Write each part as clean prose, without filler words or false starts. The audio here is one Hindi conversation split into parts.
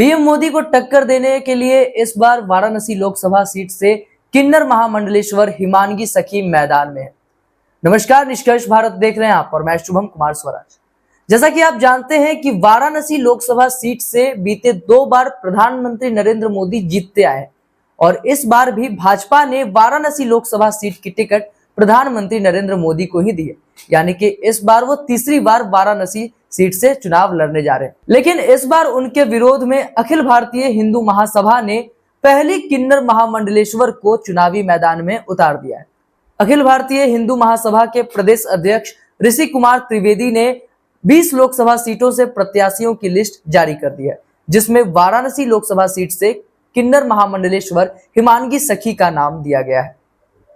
पीएम मोदी को टक्कर देने के लिए इस बार वाराणसी लोकसभा सीट से किन्नर महामंडलेश्वर हिमानगी सखी मैदान में है। नमस्कार, निष्कर्ष भारत देख रहे हैं आप और मैं शुभम कुमार स्वराज। जैसा कि आप जानते हैं कि वाराणसी लोकसभा सीट से बीते 2 बार प्रधानमंत्री नरेंद्र मोदी जीतते आए और इस बार भी भाजपा ने वाराणसी लोकसभा सीट की टिकट प्रधानमंत्री नरेंद्र मोदी को ही दी है। यानी कि इस बार वो तीसरी बार वाराणसी सीट से चुनाव लड़ने जा रहे हैं। लेकिन इस बार उनके विरोध में अखिल भारतीय हिंदू महासभा ने पहली किन्नर महामंडलेश्वर को चुनावी मैदान में उतार दिया है। अखिल भारतीय हिंदू महासभा के प्रदेश अध्यक्ष ऋषि कुमार त्रिवेदी ने 20 लोकसभा सीटों से प्रत्याशियों की लिस्ट जारी कर दी है, जिसमें वाराणसी लोकसभा सीट से किन्नर महामंडलेश्वर हिमानगी सखी का नाम दिया गया है।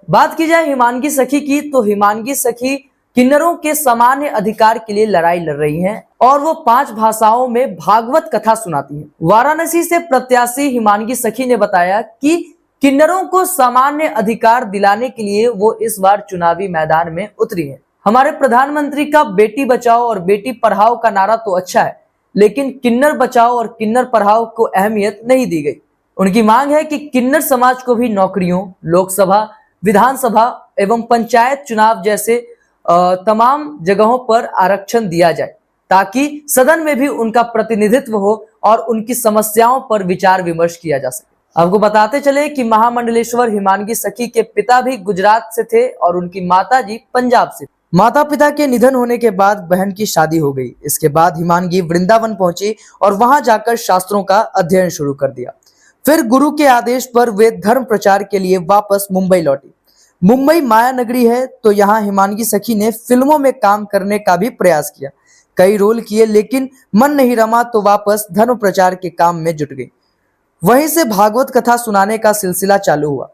बात की जाए हिमानगी सखी की, तो हिमानगी सखी किन्नरों के सामान्य अधिकार के लिए लड़ाई लड़ रही हैं और वो 5 भाषाओं में भागवत कथा सुनाती हैं। वाराणसी से प्रत्याशी हिमानगी सखी ने बताया कि किन्नरों को सामान्य अधिकार दिलाने के लिए वो इस बार चुनावी मैदान में उतरी है। हमारे प्रधानमंत्री का बेटी बचाओ और बेटी पढ़ाओ का नारा तो अच्छा है, लेकिन किन्नर बचाओ और किन्नर पढ़ाओ को अहमियत नहीं दी गई। उनकी मांग है कि किन्नर समाज को भी नौकरियों, लोकसभा, विधानसभा एवं पंचायत चुनाव जैसे तमाम जगहों पर आरक्षण दिया जाए, ताकि सदन में भी उनका प्रतिनिधित्व हो और उनकी समस्याओं पर विचार विमर्श किया जा सके। आपको बताते चले कि महामंडलेश्वर हिमानगी सखी के पिता भी गुजरात से थे और उनकी माता जी पंजाब से। माता पिता के निधन होने के बाद बहन की शादी हो गई। इसके बाद हिमानगी वृंदावन पहुंची और वहां जाकर शास्त्रों का अध्ययन शुरू कर दिया। फिर गुरु के आदेश पर वे धर्म प्रचार के लिए वापस मुंबई लौटी। मुंबई माया नगरी है, तो यहाँ हिमानगी सखी ने फिल्मों में काम करने का भी प्रयास किया। कई रोल किए, लेकिन मन नहीं रमा तो वापस धर्म प्रचार के काम में जुट गई। वहीं से भागवत कथा सुनाने का सिलसिला चालू हुआ।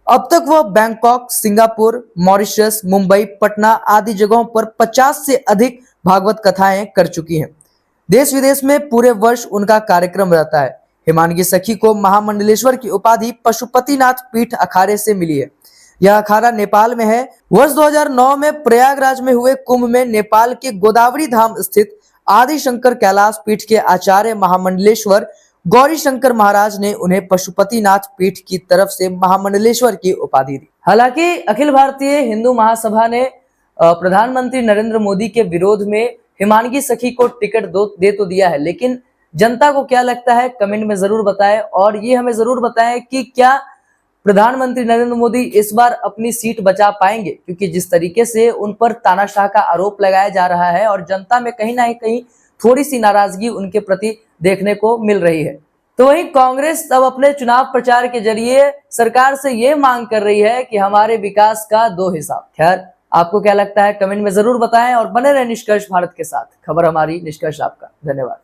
अब तक वह Bangkok, Singapore, Mauritius, Mumbai, Patna आदि जगहों पर 50 से अधिक भागवत कथाएं कर चुकी हैं। देश विदेश में पूरे वर्ष उनका कार्यक्रम रहता है। हिमानगी सखी को महामंडलेश्वर की उपाधि पशुपतिनाथ पीठ अखाड़े से मिली है। यह अखाड़ा नेपाल में है। वर्ष 2009 में प्रयागराज में हुए कुंभ में नेपाल के गोदावरी धाम स्थित आदि शंकर कैलाश पीठ के आचार्य महामंडलेश्वर गौरी शंकर महाराज ने उन्हें पशुपतिनाथ पीठ की तरफ से महामंडलेश्वर की उपाधि दी। हालांकि अखिल भारतीय हिंदू महासभा ने प्रधानमंत्री नरेंद्र मोदी के विरोध में हिमानगी सखी को टिकट दे तो दिया है, लेकिन जनता को क्या लगता है कमेंट में जरूर बताएं और ये हमें जरूर बताएं कि क्या प्रधानमंत्री नरेंद्र मोदी इस बार अपनी सीट बचा पाएंगे, क्योंकि जिस तरीके से उन पर तानाशाह का आरोप लगाया जा रहा है और जनता में कहीं ना कहीं थोड़ी सी नाराजगी उनके प्रति देखने को मिल रही है। तो वहीं कांग्रेस अब अपने चुनाव प्रचार के जरिए सरकार से ये मांग कर रही है कि हमारे विकास का 2 हिसाब। खैर, आपको क्या लगता है कमेंट में जरूर बताएं और बने रहे निष्कर्ष भारत के साथ। खबर हमारी, निष्कर्ष आपका। धन्यवाद।